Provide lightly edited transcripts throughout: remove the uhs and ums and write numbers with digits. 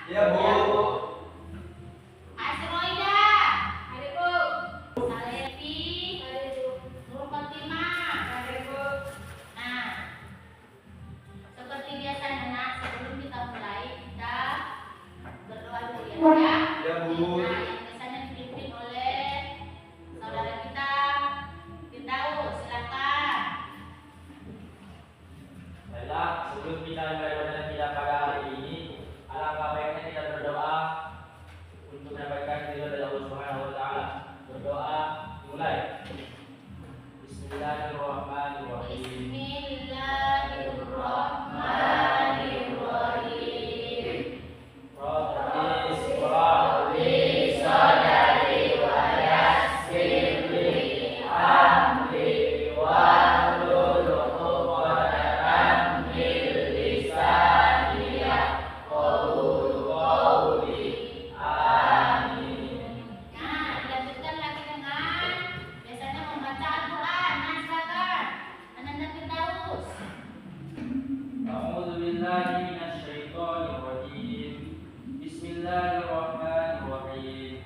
Iya, Bu. Asroida. Ada, Bu. Salefi. Ada, Bu. Nur Fatimah. Ada, Bu. Nah, seperti biasanya nak, sebelum kita mulai kita berdoa dulu ya. Iya, Bu. Nah, yang biasanya dipimpin oleh saudara kita Firdaus, silakan. Baiklah, sebelum kita mulai belajar kita pada hari ini, alangkah baiknya kita berdoa untuk mendapatkan ridho dari Allah Subhanahu wa taala. Berdoa dimulai. Bismillahirrahmanirrahim. Bismillahirrahmanirrahim. Rabbi ishrah li sadri wa yassir li amri wahlul 'uqdatam min lisani yafqahu qawli. Amin. Nah, dilanjutkan lagi dengan biasanya membaca Al-Quran. Nah, silakan. Ananda Firdaus. A'udzu billahi minasy syaithanir rajim. Bismillahirrahmanirrahim.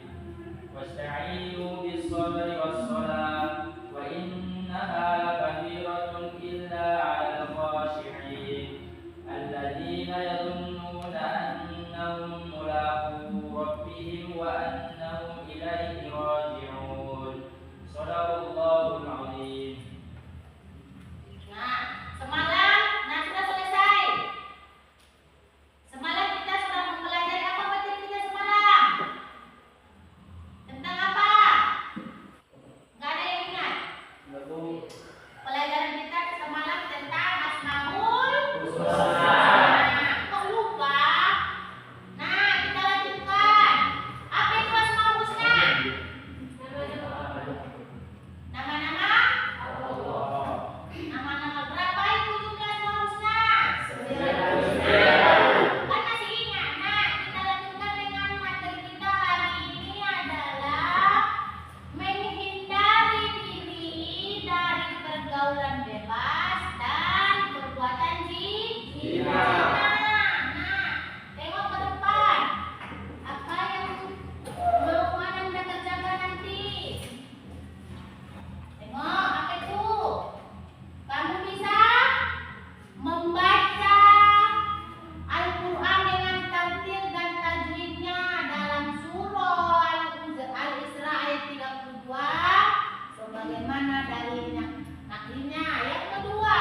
Wasta'inu bis-sabri was-salah wa innaha lakabiratun illa 'alal khashi'in alladzina yadhunnuna annahum mulaqu rabbihim wa annahum ilaihi raji'un. Shadaqallahul 'azim. Nah, semalam, nah sudah selesai. Semalam kita sudah mempelajari apa materi kita semalam? Tentang apa? Gak ada yang ingat? Lalu Pelajaran kita semalam tentang Asmaul Husna. Nah, kok lupa? Nah, kita lanjutkan. Apa itu Asmaul Husna? Nama-nama? Nama-nama berapa itu jumlah Asmaul Husna? Kan masih ingat? Nah, kita lanjutkan dengan materi kita hari ini adalah menghindari diri dari pergaulan bebas dan perbuatan zina. Nah, tengok ke depan. Apa yang mau Anda kerjakan nanti? Tengok, apa itu? Kamu bisa membaca Al-Quran dengan tartil dan tajwidnya dalam surah Al-Isra ayat 32 sebagaimana dalilnya. Akhirnya yang kedua,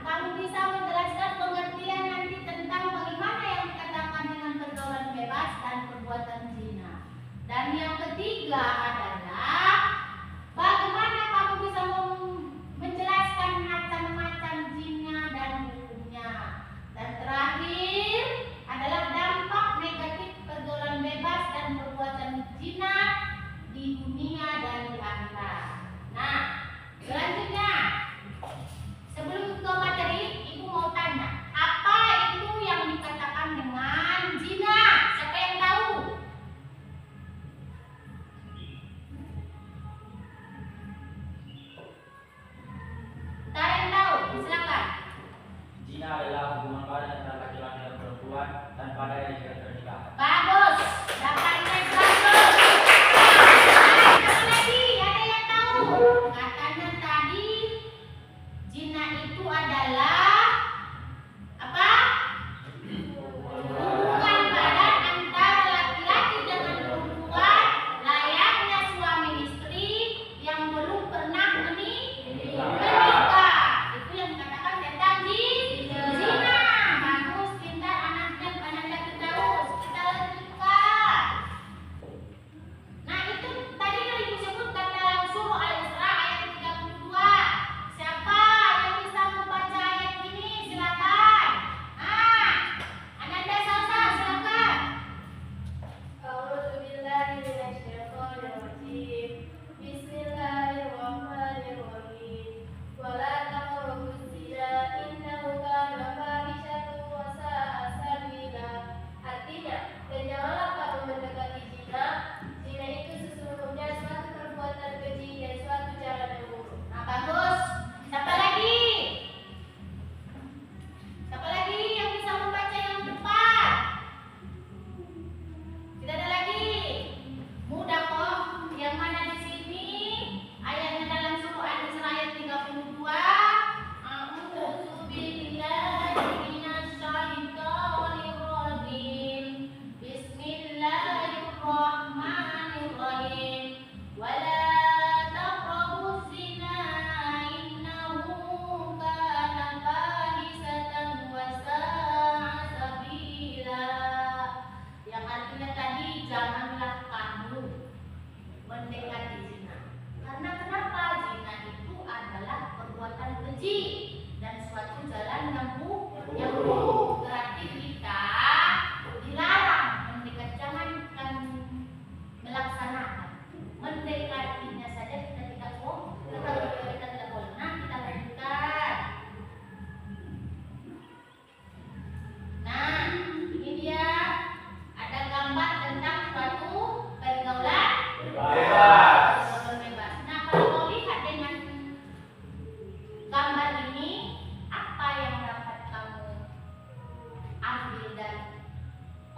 kamu bisa menjelaskan pengertian nanti tentang bagaimana yang dikatakan dengan pergaulan bebas dan perbuatan zina. Dan yang ketiga adalah bagaimana kamu bisa menjelaskan macam-macam zina dan hukumnya. Dan terakhir adalah dampak negatif pergaulan bebas dan perbuatan zina di dunia dan di akhirat. Nah, selanjutnya sebelum ke materi, Ibu mau tanya, apa itu yang dikatakan dengan zina? Siapa yang tahu? Tak ada yang tahu? Silakan. Zina adalah hubungan badan antara laki-laki dan perempuan tanpa ada yang ternikah. Bagus. Dapatnya bagus. Nah, lagi ada yang tahu? Katanya tadi zina itu adalah apa? Hubungan badan antara laki-laki dengan perempuan layaknya suami istri yang belum pernah menikah. Itu yang dikatakan tentang zina. Bagus, pintar anaknya Ananda Firdaus.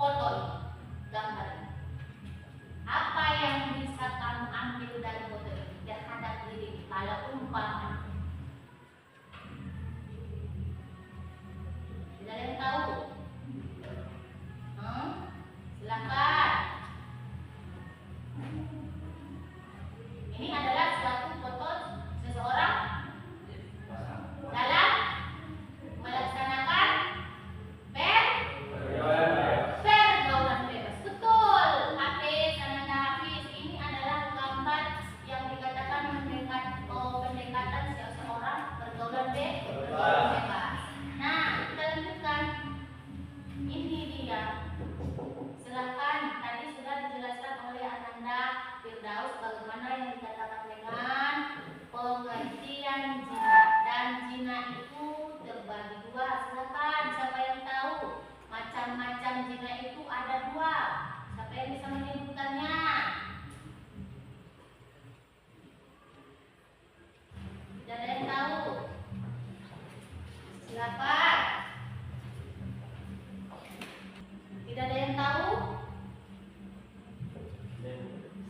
foto ini, gambar ini. Apa yang bisa kamu ambil dari foto ini terhadap diri kalau umpama? Tidak ada yang tahu? Silakan. Ini adalah suatu foto seseorang dalam melaksanakan pergaulan bebas. Betul, Hafiz, Ananda Hafiz. Ini adalah gambar yang dikatakan pendekatan seseorang pergaulan bebas. Nah, kita lanjutkan. Ini dia. Silakan. Tadi sudah dijelaskan oleh Ananda Firdaus bagaimana yang dikatakan dengan pengertian zina. Dan zina itu terbagi dua. Silakan, siapa yang tahu macam-macam zina itu ada dua? Siapa yang bisa menyebutkannya? Tidak ada yang tahu? Silakan. Tidak ada yang tahu?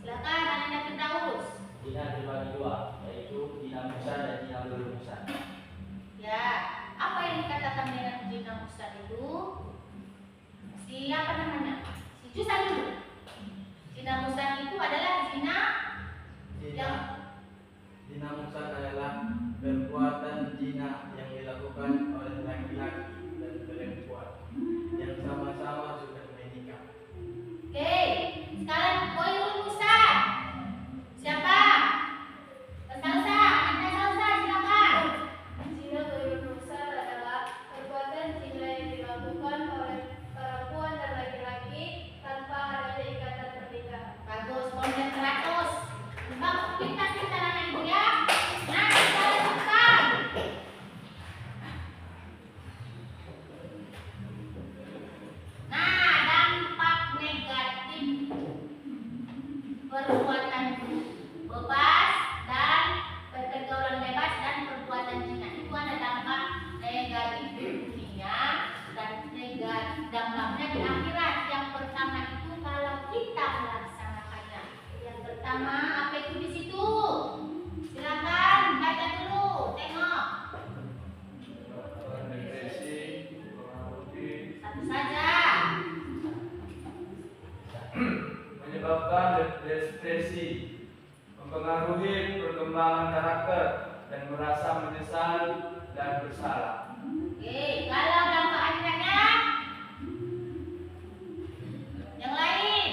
Silakan, Ananda Firdaus. Zina terbagi dua, yaitu zina muhsan dan zina belum muhsan. Ya, apa yang dikatakan dengan zina muhsan itu? Siapa namanya? Si Jusan dulu. Zina muhsan itu adalah zina yang Zina muhsan adalah perbuatan zina yang dilakukan oleh laki-laki dan perempuan yang sama-sama sudah menikah. Oke, sekarang Koirul Muhsan. Siapa? Salsa, Anda Salsa, silakan. Zina Ghairul Muhsan adalah perbuatan zina yang dilakukan oleh perempuan dan laki-laki tanpa adanya ikatan pernikahan. Bagus, poin 100. Bang, kita anak ibu ya. Nah, kita lanjutkan. Nah, dampak negatif perbuatan bebas dan pergaulan bebas dan perbuatan zina itu ada dampak negatif di dunia dan negatif dampaknya di akhirat. Yang pertama itu kalau kita melaksanakannya. Yang pertama apa itu di situ? Silakan baca dulu, tengok. Satu saja. Menyebabkan depresi, mempengaruhi perkembangan karakter dan merasa menyesal dan bersalah. Oke, kalau dampak akhiratnya yang lain.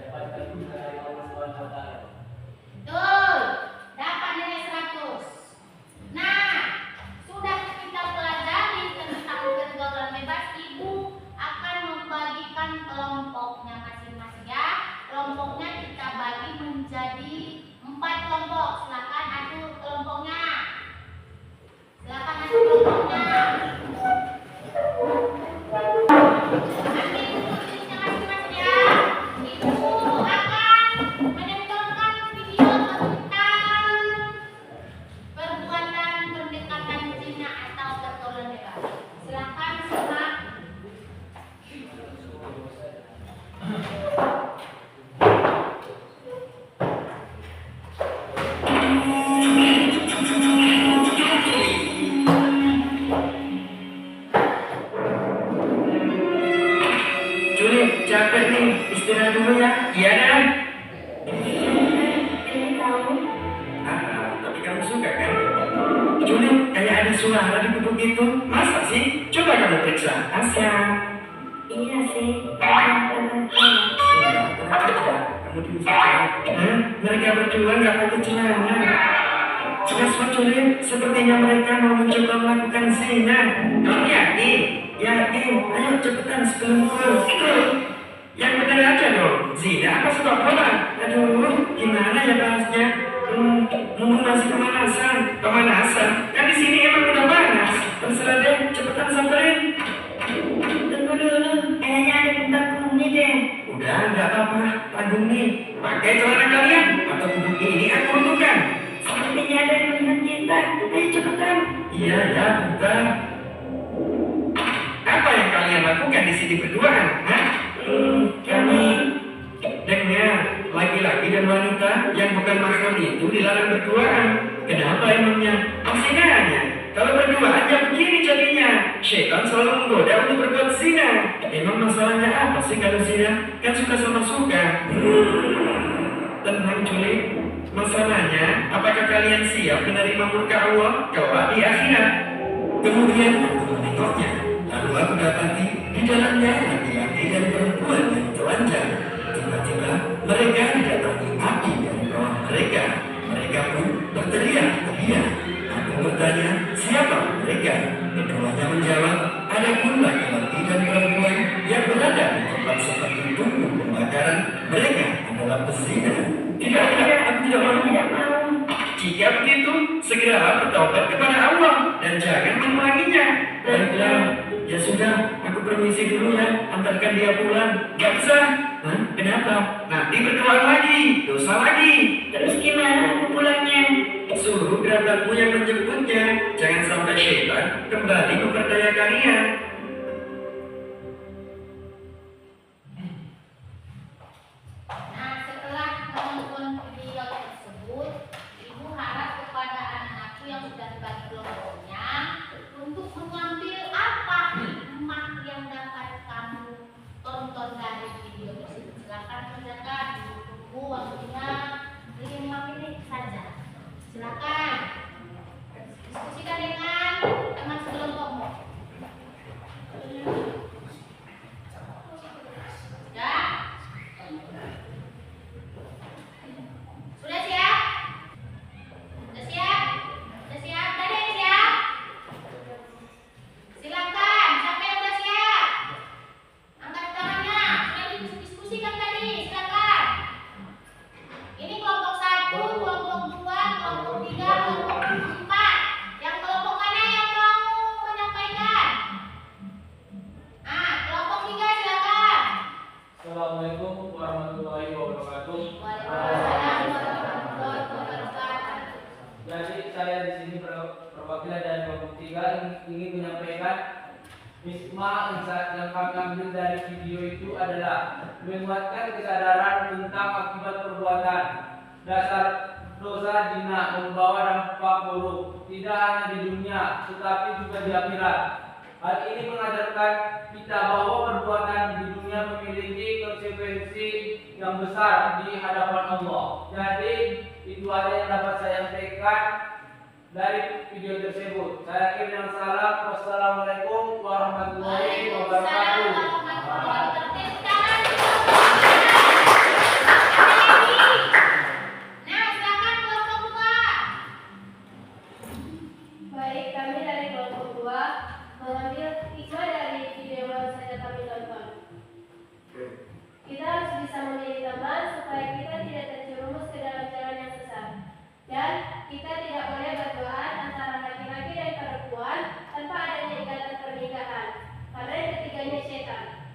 Dapatkan dukungan dari Allah Subhanahu wa taala. Betul, dapat nilai 100. Nah, sudah kita pelajari tentang pergaulan bebas, ibu akan membagikan kelompoknya masing-masing ya. Kelompoknya kita bagi menjadi 4 kelompok. Silakan atur kelompoknya. Silakan atur kelompoknya. Ambil tulisnya masing-masing ya. Ibu akan menontonkan video tentang perbuatan pendekatan zina atau pergaulan bebas. Silakan simak. Juli, capek nih, istirahat dulu ya. Iya kan? Ini tahu? Tapi kamu suka kan? Juli, kayak ada suara di bubuk itu. Masa sih? Coba kamu periksa. Asya. Iya sih. Kamu di mereka berdua nggak pakai celana. Jelas Juli, sepertinya mereka mau mencoba melakukan zina. Kamu yakin? Yakin? Ayo cepetan sebelum full. Yang benar aja dong. Zina apa sepak bola? Aduh, gimana ya bahasnya? Mumpung masih pemanasan. Pemanasan? Kan di sini emang udah panas. Terserah deh, cepetan samperin. Tunggu dulu, kayaknya ada bentar nih deh. Udah, nggak apa-apa. Tanggung nih. Pakai celana kalian atau bubuk ini aku butuhkan. Sepertinya ada yang melihat kita. Ayo cepetan. Iya, ya, bukan. Apa yang kalian lakukan di sini berduaan? itu dilarang berduaan. Kenapa emangnya? Masih nanya. Kalau berduaan ya begini jadinya. Syaitan selalu menggoda untuk berbuat zina. Emang masalahnya apa sih kalau zina? Kan suka sama suka. Tenang culik. Masalahnya, apakah kalian siap menerima murka Allah kelak di akhirat? Kemudian aku menengoknya. Lalu aku dapati di dalamnya laki-laki dan perempuan yang telanjang. Tiba-tiba mereka didatangi api dari bawah mereka. Mereka pun berteriak-teriak. Aku bertanya, siapa mereka? Keduanya menjawab, ada pun laki-laki dan perempuan yang berada di tempat seperti tungku pembakaran. Mereka adalah pezina. Tidak, aku tidak mau. Jika begitu, segera bertobat kepada Allah dan jangan mengulanginya. Baiklah, ya sudah, aku permisi dulu ya, antarkan dia pulang. Gak bisa. Hah? Kenapa? Nanti berdoa lagi, dosa lagi. Terus gimana aku pulangnya? Suruh kerabatmu yang menjemputnya. Jangan sampai syaitan kembali memperdaya kalian. Nah, setelah menonton video tersebut, ibu harap kepada anak-anakku yang sudah dibagi kelompoknya untuk mengambil apa hikmah yang dapat kamu tonton dari video tersebut. Silakan kerjakan, tunggu waktunya 5 menit saja. Silakan diskusikan dengan teman sekelompokmu. Sudah? Sudah siap? Sudah siap? Sudah siap? Tadi yang siap? Silakan, siapa yang sudah siap? Angkat tangannya, sudah didiskusikan tadi, silakan. Ini kelompok 1, kelompok 2, kelompok 3, kelompok 4. Yang kelompok mana yang mau menyampaikan? Kelompok 3 silakan. Assalamualaikum warahmatullahi wabarakatuh. Waalaikumsalam warahmatullahi wabarakatuh. Jadi saya di sini perwakilan dari kelompok 3 ingin menyampaikan hikmah yang kami ambil dari video itu adalah menguatkan kesadaran tentang akibat perbuatan. Dasar dosa zina membawa dampak buruk tidak hanya di dunia tetapi juga di akhirat. Hal ini mengajarkan kita bahwa perbuatan di dunia memiliki konsekuensi yang besar di hadapan Allah. Jadi itu aja yang dapat saya sampaikan dari video tersebut. Saya akhiri dengan salam. Wassalamualaikum warahmatullahi wabarakatuh. Nah, silakan kelompok 2. Baik, kami dari kelompok 2 mengambil hikmah dari video yang baru saja kami tonton. Kita harus bisa memilih teman supaya kita tidak terjerumus ke dalam jalan yang sesat. Dan kita tidak boleh berduaan antara laki-laki dan perempuan tanpa adanya ikatan pernikahan, karena yang ketiganya setan.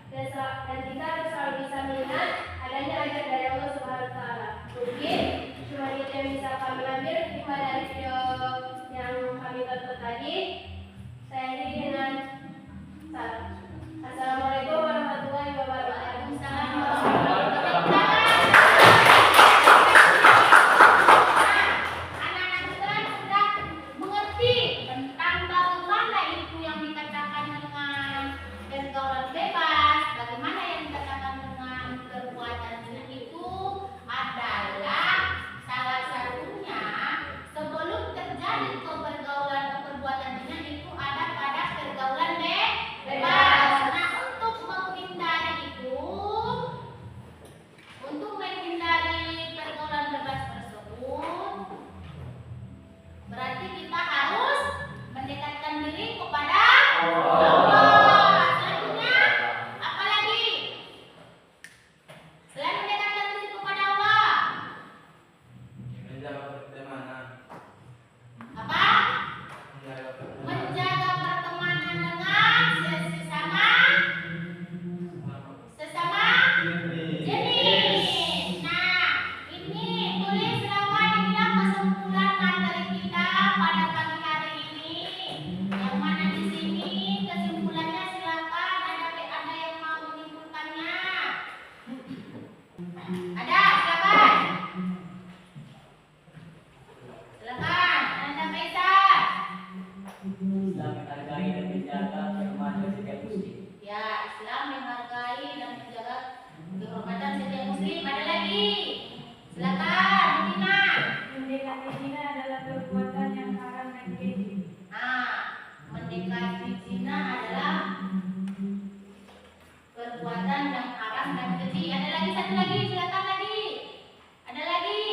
perbuatan yang haram dan keji. Ada lagi satu lagi, silakan lagi. Ada lagi.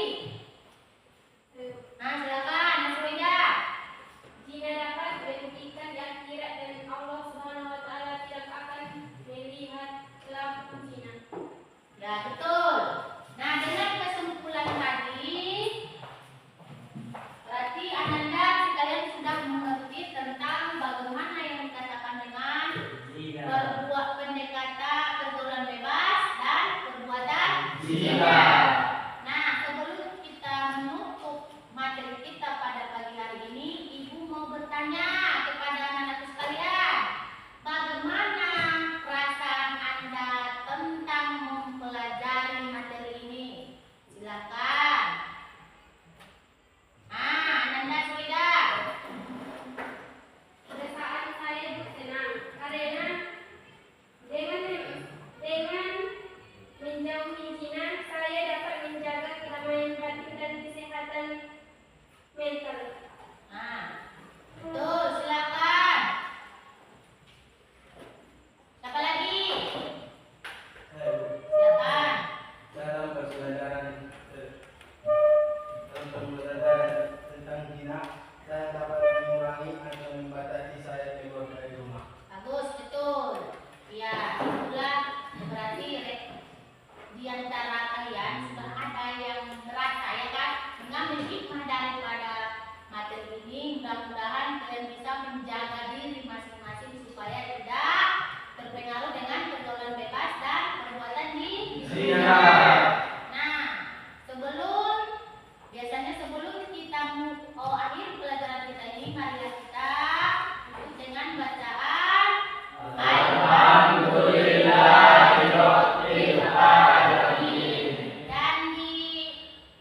Nah, silakan, Nasrida. Zina dapat dibuktikan di akhirat dan Allah Subhanahu wa taala tidak akan melihat pelaku zina. Ya, betul. Nah, dengan kesimpulan tadi, berarti Ananda sekalian sudah mengerti tentang bagaimana yang dikatakan dengan berbuat pendekatan pergaulan bebas dan perbuatan zina. Nah, sebelum kita menutup materi kita pada pagi hari ini, Ibu mau bertanya kepada anak-anakku sekalian, bagaimana perasaan Anda tentang mempelajari materi ini? Silakan. Ananda Swida. Perasaan saya bersenang karena dengan menjauhi zina saya dapat menjaga kedamaian batin dan kesehatan mental. Betul, silakan. Siapa lagi? Silakan. Dalam pembelajaran tentang zina, saya dapat mengurangi atau membatasi saya keluar dari rumah. Bagus, betul. Ya, itulah berarti di antara kalian sudah ada yang merasa ya kan mengambil hikmah daripada materi ini. Mudah-mudahan kalian bisa menjaga diri masing-masing supaya tidak terpengaruh dengan pergaulan bebas dan perbuatan di Zina. Nah, sebelum kita akhir pelajaran kita ini, marilah kita tutup dengan bacaan Alhamdulillahirabbil alamin.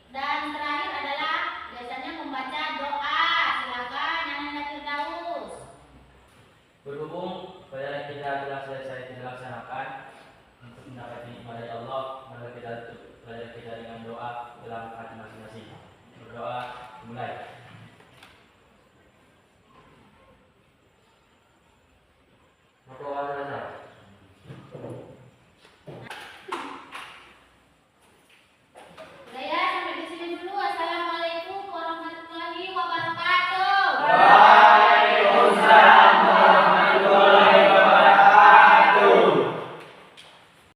Dan terakhir adalah biasanya membaca doa. Silakan Ananda Firdaus. Berhubung pelajaran kita telah selesai dilaksanakan untuk mendapat nikmat dari Allah, maka kita tutup pelajaran kita dengan doa dalam hati masing-masing. Berdoa mulai.